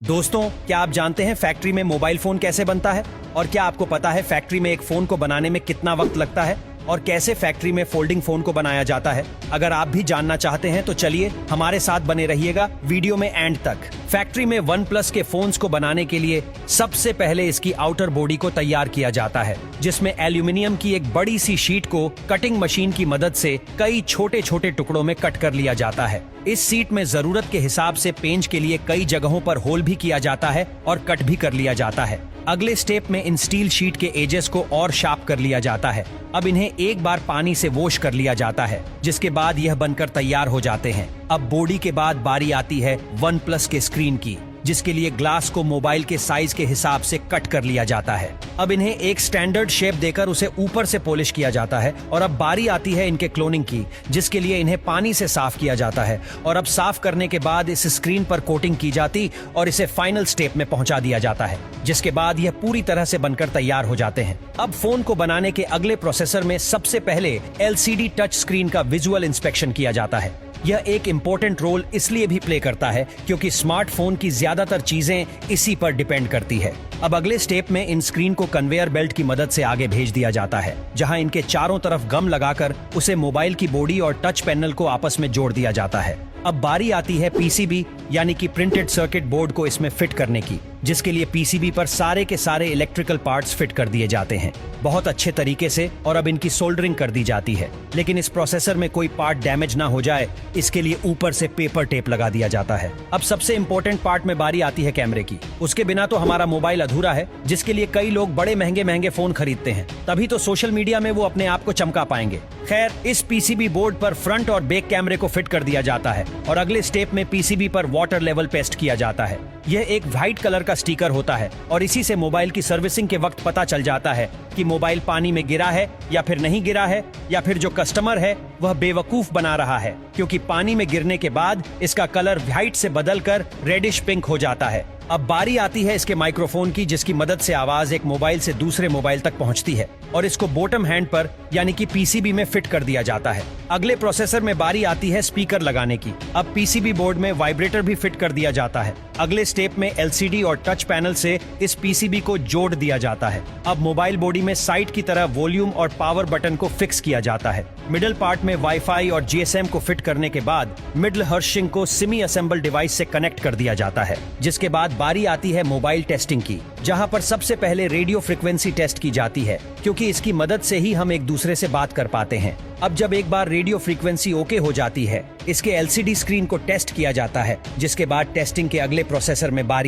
दोस्तों, क्या आप जानते हैं फैक्ट्री में मोबाइल फोन कैसे बनता है? और क्या आपको पता है फैक्ट्री में एक फोन को बनाने में कितना वक्त लगता है और कैसे फैक्ट्री में फोल्डिंग फोन को बनाया जाता है? अगर आप भी जानना चाहते हैं तो चलिए हमारे साथ बने रहिएगा वीडियो में एंड तक। फैक्ट्री में वन प्लस के फोन्स को बनाने के लिए सबसे पहले इसकी आउटर बॉडी को तैयार किया जाता है, जिसमें एल्यूमिनियम की एक बड़ी सी शीट को कटिंग मशीन की मदद से कई छोटे छोटे टुकड़ों में कट कर लिया जाता है। इस सीट में जरूरत के हिसाब से पेंच के लिए कई जगहों पर होल भी किया जाता है और कट भी कर लिया जाता है। अगले स्टेप में इन स्टील शीट के एजेस को और शार्प कर लिया जाता है। अब इन्हें एक बार पानी से वॉश कर लिया जाता है, जिसके बाद यह बनकर तैयार हो जाते हैं। अब बॉडी के बाद बारी आती है वन प्लस के स्क्रीन की, जिसके लिए ग्लास को मोबाइल के साइज के हिसाब से कट कर लिया जाता है। अब इन्हें एक स्टैंडर्ड शेप देकर उसे ऊपर से पॉलिश किया जाता है। और अब बारी आती है इनके क्लोनिंग की, जिसके लिए इन्हें पानी से साफ किया जाता है। और अब साफ करने के बाद इस स्क्रीन पर कोटिंग की जाती और इसे फाइनल स्टेप में पहुंचा दिया जाता है, जिसके बाद यह पूरी तरह से बनकर तैयार हो जाते हैं। अब फोन को बनाने के अगले प्रोसेसर में सबसे पहले LCD टच स्क्रीन का विजुअल इंस्पेक्शन किया जाता है। यह एक इम्पोर्टेंट रोल इसलिए भी प्ले करता है क्योंकि स्मार्टफोन की ज्यादातर चीजें इसी पर डिपेंड करती है। अब अगले स्टेप में इन स्क्रीन को कन्वेयर बेल्ट की मदद से आगे भेज दिया जाता है, जहां इनके चारों तरफ गम लगाकर उसे मोबाइल की बॉडी और टच पैनल को आपस में जोड़ दिया जाता है। अब बारी आती है PCB यानी कि प्रिंटेड सर्किट बोर्ड को इसमें फिट करने की, जिसके लिए PCB पर सारे के सारे इलेक्ट्रिकल पार्ट्स फिट कर दिए जाते हैं बहुत अच्छे तरीके से। और अब इनकी सोल्डरिंग कर दी जाती है, लेकिन इस प्रोसेसर में कोई पार्ट डैमेज ना हो जाए इसके लिए ऊपर से पेपर टेप लगा दिया जाता है। अब सबसे इंपॉर्टेंट पार्ट में बारी आती है कैमरे की। उसके बिना तो हमारा मोबाइल अधूरा है, जिसके लिए कई लोग बड़े महंगे महंगे फोन खरीदते हैं, तभी तो सोशल मीडिया में वो अपने आप को चमका पाएंगे। खैर, इस PCB बोर्ड पर फ्रंट और बैक कैमरे को फिट कर दिया जाता है और अगले स्टेप में PCB पर वाटर लेवल पेस्ट किया जाता है। यह एक व्हाइट कलर का स्टिकर होता है और इसी से मोबाइल की सर्विसिंग के वक्त पता चल जाता है कि मोबाइल पानी में गिरा है या फिर नहीं गिरा है, या फिर जो कस्टमर है वह बेवकूफ बना रहा है, क्योंकि पानी में गिरने के बाद इसका कलर व्हाइट से बदलकर रेडिश पिंक हो जाता है। अब बारी आती है इसके माइक्रोफोन की, जिसकी मदद से आवाज एक मोबाइल से दूसरे मोबाइल तक पहुंचती है और इसको बॉटम हैंड पर यानी कि PCB में फिट कर दिया जाता है। अगले प्रोसेसर में बारी आती है स्पीकर लगाने की। अब PCB बोर्ड में वाइब्रेटर भी फिट कर दिया जाता है। अगले स्टेप में LCD और टच पैनल से इस PCB को जोड़ दिया जाता है। अब मोबाइल बॉडी में साइड की तरह वॉल्यूम और पावर बटन को फिक्स किया जाता है। मिडिल पार्ट में वाईफाई और GSM को फिट करने के बाद मिडल हर्शिंग को सेमी असेंबल डिवाइस से कनेक्ट कर दिया जाता है। जिसके बाद बारी आती है मोबाइल टेस्टिंग की, जहां पर सबसे पहले रेडियो फ्रीक्वेंसी टेस्ट की जाती है, क्योंकि इसकी मदद से ही हम एक दूसरे से बात कर पाते हैं। अब जब एक बार रेडियो फ्रीक्वेंसी ओके हो जाती है, इसके LCD स्क्रीन को टेस्ट किया जाता है, जिसके बाद टेस्टिंग के अगले प्रोसेसर में बारी